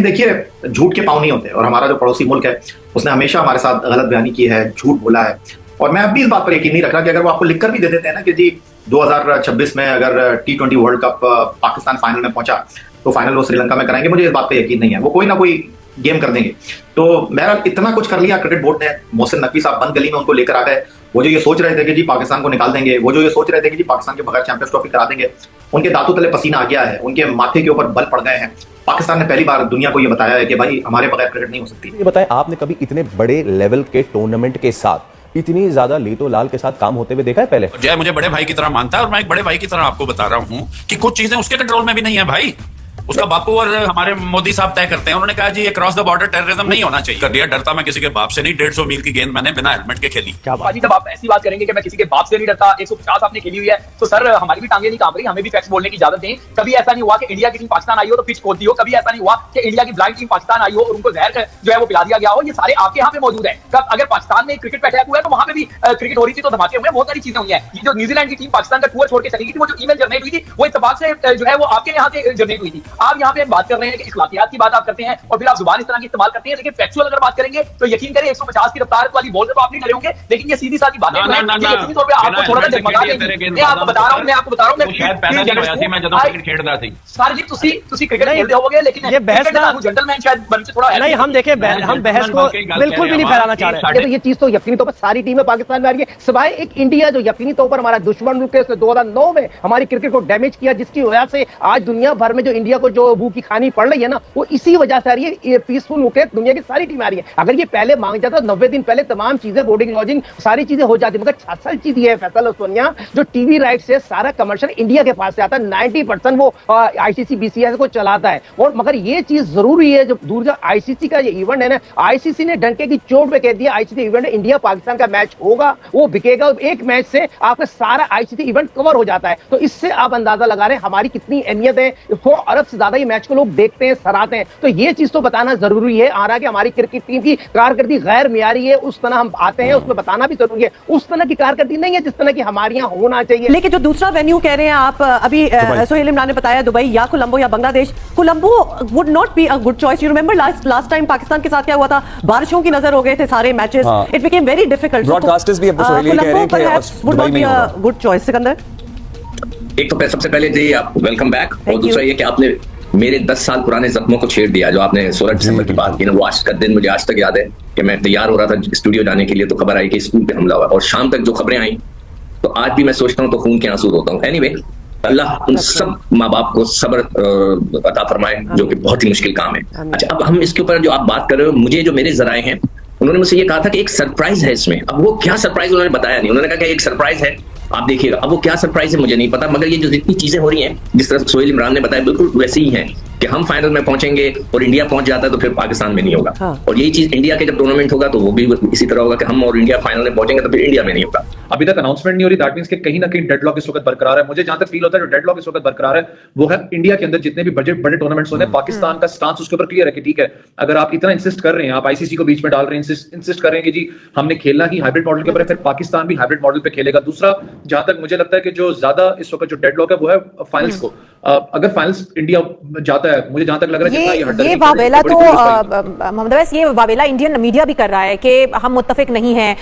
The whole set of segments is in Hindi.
देखिए झूठ के पाँव नहीं होते, और हमारा जो पड़ोसी मुल्क है उसने हमेशा हमारे साथ गलत बयानी की है, झूठ बोला है। और मैं अब भी इस बात पर यकीन नहीं रख रहा कि अगर वो आपको लिखकर भी दे देते हैं ना कि जी 2026 में अगर T20 world cup Pakistan final में पहुंचा तो फाइनल वो श्रीलंका में कराएंगे, मुझे इस बात पर यकीन नहीं है। वो कोई ना कोई गेम कर देंगे। तो बहरहाल इतना कुछ कर लिया क्रिकेट बोर्ड ने, मोहसिन नकवी साहब बंद गली में उनको लेकर आ गए। वो जो ये सोच रहे थे कि जी पाकिस्तान को निकाल देंगे, वो जो ये सोच रहे थे कि जी पाकिस्तान के बगैर चैंपियंस ट्रॉफी करा देंगे, उनके दांतों तले पसीना आ गया है, उनके माथे के ऊपर बल पड़ गए हैं। पाकिस्तान ने पहली बार दुनिया को ये बताया है कि भाई हमारे बगैर क्रिकेट नहीं हो सकती। ये बताएं, आपने कभी इतने बड़े लेवल के टूर्नामेंट के साथ इतनी ज्यादा लीतो लाल के साथ काम होते हुए देखा है पहले? जय मुझे बड़े भाई की तरह मानता है और मैं एक बड़े भाई की तरह आपको बता रहा हूं कि कुछ चीजें उसके कंट्रोल में भी नहीं है भाई। उसका बापू और हमारे मोदी साहब तय करते हैं। उन्होंने कहा जी क्रॉस द बॉर्डर टेररिज्म नहीं होना चाहिए। कर दिया, डरता मैं किसी के बाप से नहीं। 150 मील की गेंद मैंने बिना हेलमेट के खेली। जब आप ऐसी बात करेंगे कि मैं किसी के बाप से नहीं डरता, 150 आपने खेली हुई है, तो सर हमारी भी टांगे नहीं कांप रही, हमें भी फैक्ट्स बोलने की इजाजत दें। कभी ऐसा नहीं हुआ कि इंडिया की टीम पाकिस्तान आई हो तो पिच खोलती हो, कभी ऐसा नहीं हुआ कि इंडिया की ब्लाइंड टीम पाकिस्तान आई हो और उनको जहर जो है वो पिला दिया गया हो। ये सारे आपके यहाँ पे मौजूद है। कब अगर पाकिस्तान में क्रिकेट अटैक हुआ है तो वहां पे भी क्रिकेट हो रही थी, तो धमाके हुए, बहुत सारी चीजें हुई है। ये जो न्यूजीलैंड की टीम पाकिस्तान का टूर छोड़ के चली गई थी, वो जो ईमेल जनरेट हुई थी वो इत्तेफाक से जो है वो आपके यहाँ से जनरेट हुई थी। आप यहाँ पे बात कर रहे हैं कि इखलाकियात की बात आप करते हैं और फिर आप जुबान इस तरह की इस्तेमाल करते हैं, लेकिन फैक्चुअल अगर बात करेंगे तो यकीन करें 150 की रफ्तार वाली बॉल पे तो आप नहीं डरे होंगे, लेकिन ये सीधी सादी बातें यकीनी तौर पे आपको थोड़ा सा जगमगा देंगी। मैं आपको बता रहा हूं मैं सर जी तुसी क्रिकेट खेलते होगे, लेकिन ये बहस ना जेंटलमैन शायद बन से थोड़ा नहीं, हम देखें हम बहस को बिल्कुल भी नहीं फैलाना चाह रहे। तो ये चीज तो यकीनी तौर पर सारी टीमें पाकिस्तान में आ रही है, सिवाय एक इंडिया जो यकीनी तौर पर हमारा दुश्मन मुल्क है। 2009 में हमारी क्रिकेट को डैमेज किया, जिसकी वजह से आज दुनिया भर में जो इंडिया को जो भूख की खानी पड़ रही है ना, वो इसी वजह से आ रही है। ये पीसफुल मुल्क है, दुनिया की सारी टीमें आ रही है। अगर ये पहले मांग जाता 90 दिन पहले तमाम चीजें बोर्डिंग लॉजिंग सारी चीजें हो जाती, मगर असल चीज ये है फैसल और सोनिया, जो टीवी राइट से सारा कमर्शियल इंडिया के पास से आता है। 90% वो आईसीसी बीसीसीआई को चलाता है। और मगर ये चीज जरूरी है, जो दूर का आईसीसी का ये इवेंट है ना, आईसीसी ने डंके की चोट पे कह दिया आईसीसी इवेंट इंडिया पाकिस्तान का मैच होगा, वो बिकेगा। एक मैच से आपका सारा आईसीसी इवेंट कवर हो जाता है। तो इससे आप अंदाजा लगा रहे हैं हमारी कितनी अहमियत है। 100 अरब से ज्यादा ये मैच को लोग देखते हैं, सराहते हैं। तो ये चीज तो बताना जरूरी है। आ रहा कि हमारी क्रिकेट टीम की कारकर्दगी गैर मियारी है, उस तरह हम आते हैं, उसमें बताना भी जरूरी है। उस तरह की कारकर्दगी नहीं है जिस तरह की हमारे यहाँ होना चाहिए। लेकिन जो दूसरा वेन्यू कह रहे हैं आप अभी, सोहेल इमरान ने बताया दुबई या कोलंबो या Bangladesh. Colombo would not be a good choice. You remember last time Pakistan के साथ क्या हुआ था? बारिशों की नजर हो गए थे सारे matches. It became very difficult. Broadcasters भी अब सोहेल कह रहे हैं कि would not be a good choice. Sikandar, एक तो सबसे पहले जी आप वेलकम बैक, और दूसरा ये कि आपने मेरे 10 साल पुराने जख्मों को छेड़ दिया। जो आपने 16 दिसंबर की बात की ना, वो आज का दिन मुझे आज तक याद है कि मैं तैयार हो रहा था स्टूडियो जाने के लिए, तो खबर आई कि स्कूल पे हमला हुआ, और शाम तक जो खबरें आई तो आज भी मैं सोचता हूँ तो खून के आंसू रोता हूँ। एनीवे, अल्लाह उन सब माँ बाप को सब्र अता फरमाए, जो कि बहुत ही मुश्किल काम है। अच्छा, अब हम इसके ऊपर जो आप बात कर रहे हो, मुझे जो मेरे जराए हैं उन्होंने मुझसे ये कहा था कि एक सरप्राइज है इसमें। अब वो क्या सरप्राइज उन्होंने बताया नहीं। उन्होंने कहा कि एक सरप्राइज है, आप देखिएगा। अब वो क्या सरप्राइज है मुझे नहीं पता, मगर ये जो जितनी चीजें हो रही हैं, जिस तरह सोहेल इमरान ने बताया, बिल्कुल वैसे ही हैं कि हम फाइनल में पहुंचेंगे और इंडिया पहुंच जाता है तो फिर पाकिस्तान में नहीं होगा। और यही चीज इंडिया के जब टूर्नामेंट होगा तो वो भी इसी तरह होगा कि हम और इंडिया फाइनल में पहुंचेंगे तो फिर इंडिया में नहीं होगा। अभी तक अनाउंसमेंट नहीं हो रही, दैट मींस कि कहीं ना कहीं डेडलॉक इस वक्त बरकरार है। मुझे जहां तक फील होता है जो डेडलॉक इस वक्त बरकरार है वो है इंडिया के अंदर जितने भी बड़े टूर्नामेंट्स होते हैं, पाकिस्तान का स्टांस उसके ऊपर क्लियर है कि ठीक है, अगर आप इतना इंसिस्ट कर रहे हैं, आप आईसीसी को बीच में डाल रहे हैं, इंसिस्ट कर रहे हैं कि जी हमने खेलना ही हाइब्रिड मॉडल के ऊपर है, फिर पाकिस्तान भी हाइब्रिड मॉडल पे खेलेगा। दूसरा, जहां तक मुझे लगता है कि जो ज्यादा इस वक्त जो डेडलॉक है वो है फाइनल्स को। अगर फाइनल्स इंडिया जाता है, मुझे जहां तक लग रहा है ये वावेला तो मोहम्मद अवैस, ये वावेला इंडियन मीडिया भी कर रहा है कि हम मुत्तफिक नहीं हैं,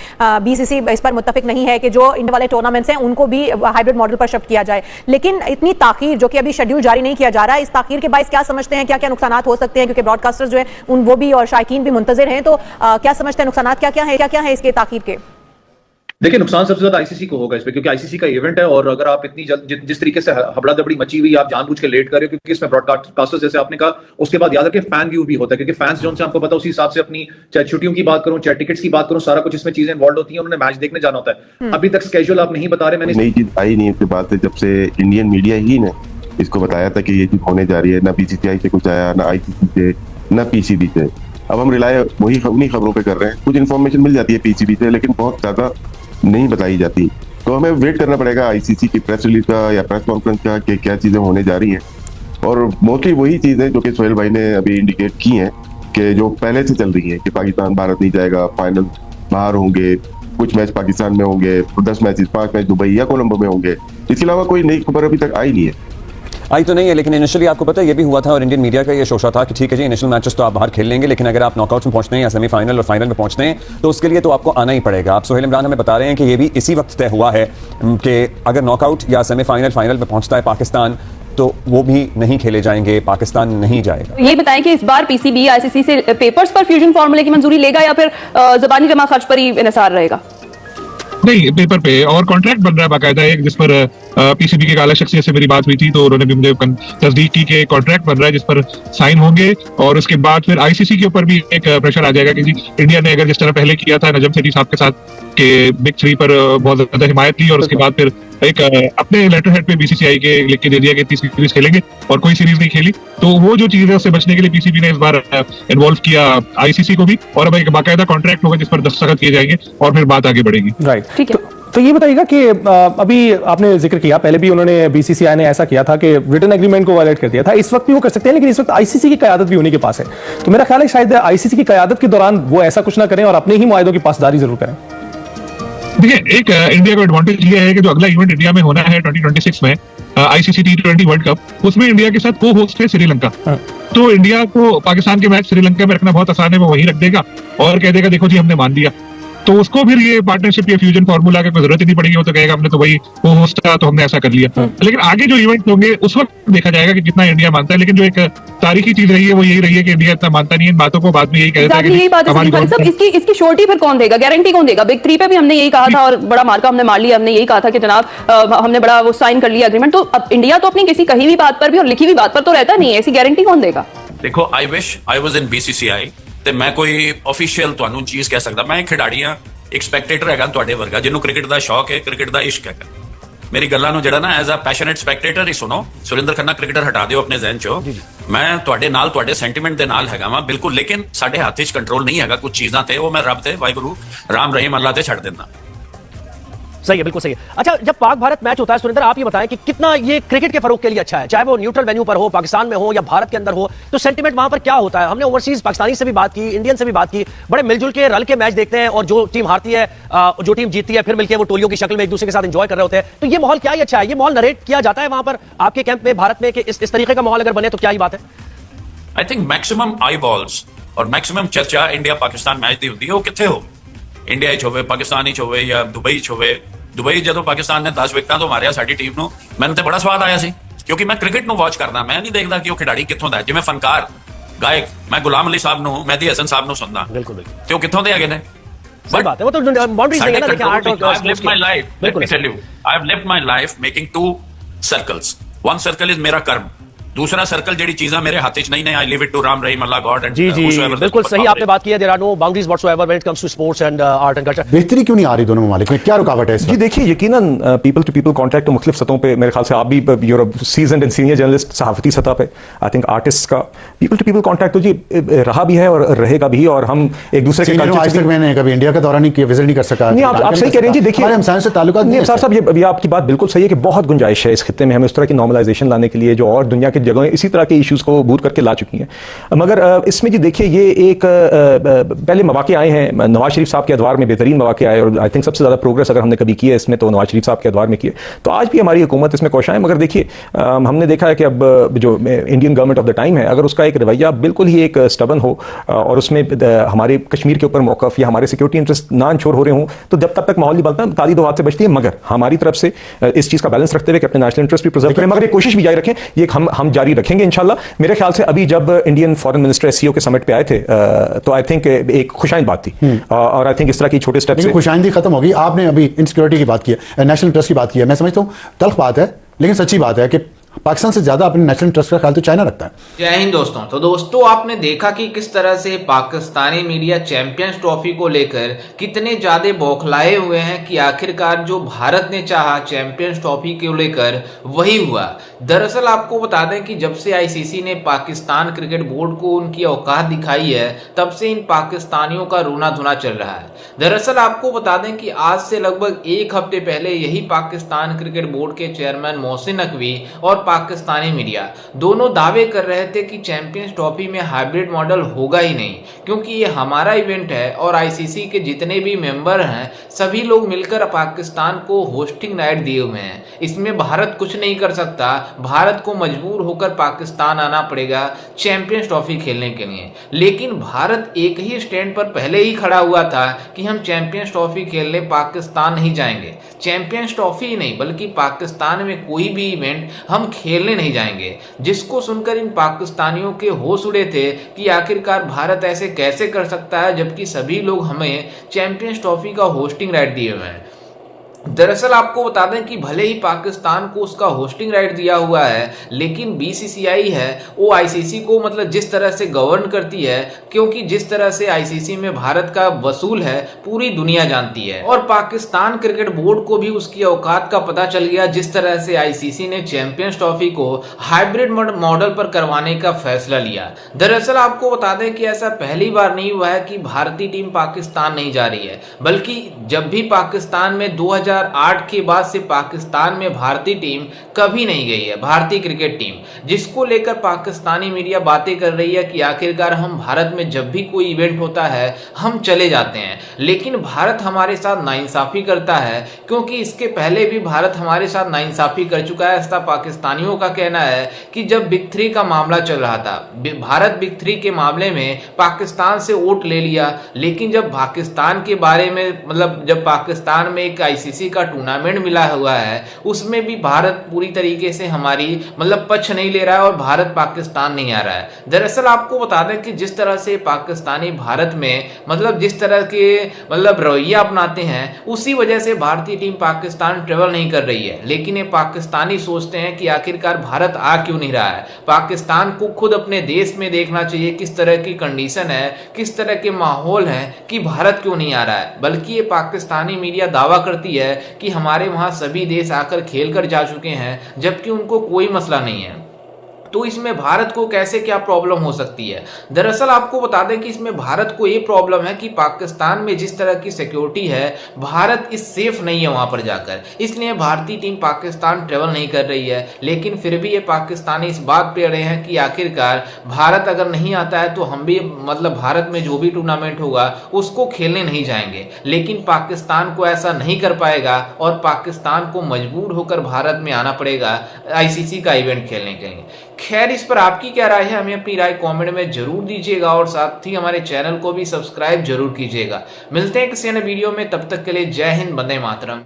बीसीसी इस पर मुत्तफिक नहीं है कि जो इंडिया वाले टूर्नामेंट्स हैं उनको भी हाइब्रिड मॉडल पर शिफ्ट किया जाए। लेकिन इतनी ताखीर, जो कि अभी शेड्यूल जारी नहीं किया जा रहा है, इस ताखीर के बायस क्या समझते हैं, क्या क्या नुकसान हो सकते हैं? क्योंकि ब्रॉडकास्टर्स जो है वो भी और शायकीन भी मुंतजिर हैं, तो क्या समझते हैं नुकसान क्या है इसके ताखीर के? देखिए, नुकसान सबसे ज्यादा आईसीसी को होगा इसमें, क्योंकि आईसीसी का इवेंट है। और अगर आप इतनी जिस तरीके से हबड़ा दबड़ी मची हुई, आप जानबूझ के लेट कर रहे हो, क्योंकि इसमें ब्रॉडकास्टर्स जैसे आपने कहा, उसके बाद याद रखिए फैन व्यू भी होता है, क्योंकि फैंस जो आपको पता उसी हिसाब से अपनी, चाहे छुट्टियों की बात करूं, चाहे टिकट्स की बात करूं, सारा कुछ इसमें चीजें इन्वॉल्व होती हैं। उन्होंने मैच देखने जाना होता है। अभी तक स्केड्यूल आप नहीं बता रहे। मैंने नई चीज आई नहीं इसके बाद से, जब से इंडियन मीडिया ही ने इसको बताया था कि ये चीज होने जा रही है। ना बीसीसीआई से कुछ आया, ना आईसीसी से, ना पीसीबी से। अब हम रिलाय वही उन्हीं खबरों पे कर रहे हैं। कुछ इन्फॉर्मेशन मिल जाती है पीसीबी से, लेकिन बहुत ज्यादा नहीं बताई जाती। तो हमें वेट करना पड़ेगा आईसीसी की प्रेस रिलीज का या प्रेस कॉन्फ्रेंस का कि क्या चीजें होने जा रही हैं। और मोस्टली वही चीजें जो कि सोहेल भाई ने अभी इंडिकेट की हैं कि जो पहले से चल रही हैं कि पाकिस्तान भारत नहीं जाएगा, फाइनल बाहर होंगे, कुछ मैच पाकिस्तान में होंगे, 10 मैचेस 5 मैच दुबई या कोलंबो में होंगे। इसके अलावा कोई नई खबर अभी तक आई नहीं है। आई तो नहीं है, लेकिन इनिशियली आपको पता है ये भी हुआ था और इंडियन मीडिया का ये शोशा था कि ठीक है जी इनिशियल मैचेस तो आप बाहर खेल लेंगे, लेकिन अगर आप नॉकआउट्स में पहुंचते हैं या सेमीफाइनल और फाइनल में पहुंचते हैं तो उसके लिए तो आपको आना ही पड़ेगा। आप सोहेल इमरान हमें बता रहे हैं कि ये भी इसी वक्त तय हुआ है कि अगर नॉकआउट या सेमीफाइनल फाइनल में पहुंचता है पाकिस्तान तो वो भी नहीं खेले जाएंगे, पाकिस्तान नहीं जाएगा। ये बताएं कि इस बार पीसीबी आईसीसी से पेपर्स पर फ्यूजन फार्मूले की मंजूरी लेगा या फिर ज़बानी जमा खर्च पर ही इन्हिसार रहेगा? नहीं, पेपर पे और कॉन्ट्रैक्ट बन रहा है बाकायदा एक, जिस पर पीसीबी के आला शख्सियत से मेरी बात हुई थी तो उन्होंने भी मुझे तस्दीक की कि कॉन्ट्रैक्ट बन रहा है जिस पर साइन होंगे और उसके बाद फिर आईसीसी के ऊपर भी एक प्रेशर आ जाएगा कि जी इंडिया ने अगर जिस तरह पहले किया था नजम सेठी साहब के साथ के बिग थ्री पर बहुत ज्यादा हिमायत की और उसके बाद फिर एक अपने लेटर हेड पे बीसीसीआई के लिख के दे दिया कि 30 सीरीज खेलेंगे और कोई सीरीज नहीं खेली, तो वो जो चीज है उससे बचने के लिए पीसीबी ने इस बार इन्वॉल्व किया आईसीसी को भी और अब एक बाकायदा कॉन्ट्रैक्ट होगा जिस पर दस्तखत किए जाएंगे और फिर बात आगे बढ़ेगी। राइट, ठीक है। तो ये बताइएगा कि अभी आपने जिक्र किया, पहले भी उन्होंने बीसीसीआई ने ऐसा किया था कि रिटन एग्रीमेंट को वायलेट कर दिया था, इस वक्त भी वो कर सकते हैं, लेकिन इस वक्त आईसीसी की क़यादत भी उन्हीं के पास है, तो मेरा ख्याल है शायद आईसीसी की क़यादत के दौरान वो ऐसा कुछ ना करें और अपने ही मुआहदों की पासदारी जरूर करें। देखिए, एक इंडिया का एडवांटेज ये है कि जो अगला इवेंट इंडिया में होना है 2026 में आईसीसी T20 वर्ल्ड कप, उसमें इंडिया के साथ को होस्ट है श्रीलंका। तो इंडिया को पाकिस्तान के मैच श्रीलंका में रखना बहुत आसान है, वो वहीं रख देगा और कह देगा देखो जी हमने मान लिया, तो उसको फिर ये पार्टनरशिप या फ्यूजन फार्मूला की कोई जरूरत ही नहीं पड़ेगी, वो तो कहेगा हमने तो भाई वो होस्ट था तो हमने ऐसा कर लिया। लेकिन आगे जो इवेंट होंगे उस वक्त देखा जाएगा कि कितना इंडिया मानता है, लेकिन जो एक तारीखी चीज रही है वो यही रही है कि इंडिया इतना मानता नहीं है इन बातों को, बाद में यही कहता है कि इसकी श्योरिटी फिर कौन देगा, गारंटी कौन देगा? बिग थ्री पे भी हमने यही कहा था और बड़ा मार्का हमने मार लिया, हमने यही कहा था कि जनाब हमने बड़ा वो साइन कर लिया एग्रीमेंट, तो अब इंडिया तो अपनी किसी कही हुई बात पर भी और लिखी हुई बात पर तो रहता नहीं है, ऐसी गारंटी कौन देगा? देखो, I wish I was in BCCI ਤੇ ਮੈਂ ਕੋਈ ਆਫੀਸ਼ੀਅਲ ਤੁਹਾਨੂੰ ਚੀਜ਼ ਕਹਿ ਸਕਦਾ, ਮੈਂ ਇੱਕ ਖਿਡਾਰੀ ਆ, ਇੱਕ ਸਪੈਕਟੇਟਰ ਹੈਗਾ ਤੁਹਾਡੇ ਵਰਗਾ ਜਿਹਨੂੰ ਕ੍ਰਿਕਟ ਦਾ ਸ਼ੌਕ ਹੈ, ਕ੍ਰਿਕਟ ਦਾ ਇਸ਼ਕ ਹੈਗਾ। ਮੇਰੀ ਗੱਲਾਂ ਨੂੰ ਜਿਹੜਾ ਨਾ ਐਜ਼ ਅ ਪੈਸ਼ਨੇਟ ਸਪੈਕਟੇਟਰ ਹੀ ਸੁਣੋ। ਸੁਰਿੰਦਰ ਖੰਨਾ ਕ੍ਰਿਕਟਰ ਹਟਾ ਦਿਓ ਆਪਣੇ ਜ਼ਿਹਨ ਚੋਂ, ਮੈਂ ਤੁਹਾਡੇ ਨਾਲ ਤੁਹਾਡੇ ਸੈਂਟੀਮੈਂਟ ਦੇ ਨਾਲ ਹੈਗਾ ਵਾਂ ਬਿਲਕੁਲ, ਲੇਕਿਨ ਸਾਡੇ ਹੱਥ 'ਚ ਕੰਟਰੋਲ ਨਹੀਂ ਹੈਗਾ ਕੁਝ ਚੀਜ਼ਾਂ ਤੇ, ਉਹ ਮੈਂ ਰੱਬ ਤੇ ਵਾਹਿਗੁਰੂ ਰਾਮ ਰਹੀਮ ਅੱਲਾ ਤੇ ਛੱਡ ਦਿੰਦਾ। सही है, बिल्कुल सही है। अच्छा, जब पाक भारत मैच होता है सुरेंद्र, आप ये बताएं कि कितना ये क्रिकेट के फरोग के लिए अच्छा है, चाहे वो न्यूट्रल वेन्यू पर हो, पाकिस्तान में हो या भारत के अंदर हो, तो सेंटीमेंट वहां पर क्या होता है? हमने ओवरसीज पाकिस्तानी से भी बात की, इंडियन से भी बात की, बड़े मिलजुल के रल के मैच देखते हैं और जो टीम हारती है जो टीम जीतती है फिर मिलकर वो टोलियों की शक्ल में एक दूसरे के साथ एंजॉय कर रहे होते हैं, तो ये माहौल क्या ही अच्छा है, ये माहौल नरेट किया जाता है वहां पर आपके कैंप में भारत में कि इस तरीके का माहौल अगर बने तो क्या ही बात है? I think maximum I balls और मैक्सिमम चर्चा इंडिया पाकिस्तान मैच दी होती है, वो कितने हो इंडिया च होवे, पाकिस्तान च होवे या दुबई च होवे। दुबई ਜਦੋਂ ਪਾਕਿਸਤਾਨ ਨੇ 10 ਵਿਕਟਾਂ ਤੋਂ ਮਾਰਿਆ ਸਾਡੀ ਟੀਮ ਨੂੰ, ਮੈਨੂੰ ਤੇ ਬੜਾ ਸਵਾਦ ਆਇਆ ਸੀ ਕਿਉਂਕਿ ਮੈਂ ਕ੍ਰਿਕਟ ਨੂੰ ਵਾਚ ਕਰਦਾ, ਮੈਂ ਨਹੀਂ ਦੇਖਦਾ ਕਿ ਉਹ ਖਿਡਾਰੀ ਕਿੱਥੋਂ ਦਾ ਹੈ। ਜਿਵੇਂ ਫਨਕਾਰ ਗਾਇਕ ਮੈਂ ਗੁਲਾਮ ਅਲੀ ਸਾਹਿਬ ਨੂੰ, ਮਹਿਦੀ ਹਸਨ ਸਾਹਿਬ ਨੂੰ ਸੁਣਦਾ, ਬਿਲਕੁਲ ਤੇ ਉਹ ਕਿੱਥੋਂ ਦੇ ਹੈਗੇ ਨੇ? सही बात है, वो तो बाउंड्रीज नहीं है ना, देखिए आर्ट और I've lived my life, let me tell you, I've lived my life making two circles. One circle is मेरा कर्म, दूसरा सर्कल जेडी चीज़ा मेरे हाथ च नहीं ने, I leave it to Ram Rahim Allah God and जी बिल्कुल सही आपने बात की है। There are no boundaries whatsoever when it comes to sports and art and culture. बेहतरी क्यों नहीं आ रही दोनों ममालिक में, क्या रुकावट है? जी देखिए, यकीनन पीपल टू पीपल कॉन्टैक्ट तो मुख्तलिफ सतहों पे, मेरे ख्याल से आप भी your seasoned and senior journalist सहाफती सतह पे, आई थिंक आर्टिस्ट का पीपल टू पीपल कॉन्टैक्ट तो जी रहा भी है और रहेगा भी, और हम एक दूसरे के आज तक मैंने कभी इंडिया का दौरा नहीं किया, विजिट नहीं कर सका। नहीं, आप सही कह रहे हैं जी। देखिए, हम साइंस से ताल्लुकात नहीं, साहब ये आपकी बात बिल्कुल सही है कि बहुत गुंजाइश है इस खित्ते में, हमें उस तरह की नॉर्मलाइजेशन लाने के लिए जो और दुनिया की जगहें इसी तरह के इश्यूज को बूट करके ला चुकी हैं। मगर इसमें जी देखिए, ये एक पहले मौके आए हैं, नवाज शरीफ साहब के अदवार में बेहतरीन मौके आए और आई थिंक सबसे ज़्यादा प्रोग्रेस अगर हमने कभी किया इसमें तो नवाज शरीफ साहब के अदवार में किए, तो आज भी हमारी हुकूमत इसमें कोशां है। मगर देखिए, हमने देखा है कि अब जो Indian government of the time है, अगर उसका एक रवैया बिल्कुल ही एक स्टबन हो और उसमें हमारे कश्मीर के ऊपर मौक़िफ़ या हमारे सिक्योरिटी इंटरेस्ट ना छोड़ हो रहे हों, तो जब तक माहौल नहीं बनता ताली दो हाथ से बचती है। मगर हमारी तरफ से इस चीज़ का बैलेंस रखते हुए कि अपने नेशनल इंटरेस्ट भी प्रिजर्व करें, मगर ये कोशिश भी जारी रखें, ये हम जारी रखेंगे इंशाल्लाह। मेरे ख्याल से अभी जब इंडियन फॉरेन मिनिस्टर एससीओ के समिट पे आए थे तो आई थिंक एक खुशाइंद बात थी और आई थिंक इस तरह की छोटे स्टेप से खुशाइंदी खत्म होगी। आपने अभी इनसिक्योरिटी की बात की है, नेशनल इंटरेस्ट की बात की है, मैं समझता हूँ तल्ख बात है लेकिन सच्ची बात है कि पाकिस्तान से ज्यादा अपने नेशनल इंटरेस्ट का ख्याल तो चाइना रखता है। जय हिंद दोस्तों। तो दोस्तों, आपने देखा कि किस तरह से पाकिस्तानी मीडिया चैंपियंस ट्रॉफी को लेकर कितने ज्यादा बौखलाए हुए हैं कि आखिरकार जो भारत ने चाहा चैंपियंस ट्रॉफी को लेकर वही हुआ। दरअसल आपको बता दें कि जब से आईसीसी ने पाकिस्तान क्रिकेट बोर्ड को उनकी औकात दिखाई है, तब से इन पाकिस्तानियों का रोना धोना चल रहा है। दरअसल आपको बता दें कि आज से लगभग एक हफ्ते पहले यही पाकिस्तान क्रिकेट बोर्ड के चेयरमैन मोहसिन नकवी और पाकिस्तानी मीडिया दोनों दावे कर रहे थे कि चैंपियंस ट्रॉफी में हाइब्रिड मॉडल होगा ही नहीं, क्योंकि ये हमारा इवेंट है और आईसीसी के जितने भी मेंबर हैं सभी लोग मिलकर पाकिस्तान को होस्टिंग राइट दिए हुए हैं। इसमें भारत कुछ नहीं कर सकता, भारत को मजबूर होकर पाकिस्तान आना पड़ेगा चैंपियंस ट्रॉफी खेलने के लिए। लेकिन भारत एक ही स्टैंड पर पहले ही खड़ा हुआ था कि हम चैंपियंस ट्रॉफी खेलने पाकिस्तान नहीं जाएंगे। चैंपियंस ट्रॉफी ही नहीं बल्कि पाकिस्तान में कोई भी इवेंट हम खेलने नहीं जाएंगे, जिसको सुनकर इन पाकिस्तानियों के होश उड़े थे कि आखिरकार भारत ऐसे कैसे कर सकता है जबकि सभी लोग हमें चैंपियंस ट्रॉफी का होस्टिंग राइट दिए हुए हैं। दरअसल आपको बता दें कि भले ही पाकिस्तान को उसका होस्टिंग राइट दिया हुआ है, लेकिन बीसीसीआई है वो आईसीसी को मतलब जिस तरह से गवर्न करती है, क्योंकि जिस तरह से आईसीसी में भारत का वसूल है पूरी दुनिया जानती है। और पाकिस्तान क्रिकेट बोर्ड को भी उसकी औकात का पता चल गया जिस तरह से आईसीसी ने चैंपियंस ट्रॉफी को हाइब्रिड मॉडल पर करवाने का फैसला लिया। दरअसल आपको बता दें कि ऐसा पहली बार नहीं हुआ है कि भारतीय टीम पाकिस्तान नहीं जा रही है, बल्कि जब भी पाकिस्तान में 2008 के बाद से पाकिस्तान में भारतीय टीम कभी नहीं गई है, भारतीय क्रिकेट टीम, जिसको लेकर पाकिस्तानी मीडिया बातें कर रही है कि आखिरकार हम भारत में जब भी कोई इवेंट होता है हम चले जाते हैं। लेकिन भारत हमारे साथ नाइंसाफी करता है, क्योंकि इसके पहले भी भारत हमारे साथ नाइंसाफी कर चुका है। ऐसा पाकिस्तानियों का कहना है कि जब बिग 3 का मामला चल रहा था, भारत बिग 3 के मामले में पाकिस्तान से वोट ले लिया, लेकिन जब पाकिस्तान के बारे में मतलब जब पाकिस्तान में एक आईसीसी का टूर्नामेंट मिला हुआ है उसमें भी भारत पूरी तरीके से हमारी मतलब पक्ष नहीं ले रहा है और भारत पाकिस्तान नहीं आ रहा है। दरअसल आपको बता दें कि जिस तरह से पाकिस्तानी भारत में मतलब जिस तरह के मतलब रवैया अपनाते हैं उसी वजह से भारतीय टीम पाकिस्तान ट्रेवल नहीं कर रही है। लेकिन ये पाकिस्तानी सोचते हैं कि आखिरकार भारत आ क्यों नहीं रहा है। पाकिस्तान को खुद अपने देश में देखना चाहिए किस तरह की कंडीशन है, किस तरह के माहौल है कि भारत क्यों नहीं आ रहा है। बल्कि ये पाकिस्तानी मीडिया दावा करती है कि हमारे वहां सभी देश आकर खेल कर जा चुके हैं, जबकि उनको कोई मसला नहीं है। तो इसमें भारत को कैसे क्या प्रॉब्लम हो सकती है? दरअसल आपको बता दें कि इसमें भारत को ये प्रॉब्लम है कि पाकिस्तान में जिस तरह की सिक्योरिटी है भारत इस सेफ नहीं है वहां पर जाकर, इसलिए भारतीय टीम पाकिस्तान ट्रेवल नहीं कर रही है। लेकिन फिर भी ये पाकिस्तानी इस बात पे अड़े हैं कि आखिरकार भारत अगर नहीं आता है तो हम भी मतलब भारत में जो भी टूर्नामेंट होगा उसको खेलने नहीं जाएंगे। लेकिन पाकिस्तान को ऐसा नहीं कर पाएगा और पाकिस्तान को मजबूर होकर भारत में आना पड़ेगा आईसीसी का इवेंट खेलने के लिए। खैर, इस पर आपकी क्या राय है हमें अपनी राय कमेंट में जरूर दीजिएगा और साथ ही हमारे चैनल को भी सब्सक्राइब जरूर कीजिएगा। मिलते हैं किसी अन्य वीडियो में, तब तक के लिए जय हिंद, वंदे मातरम।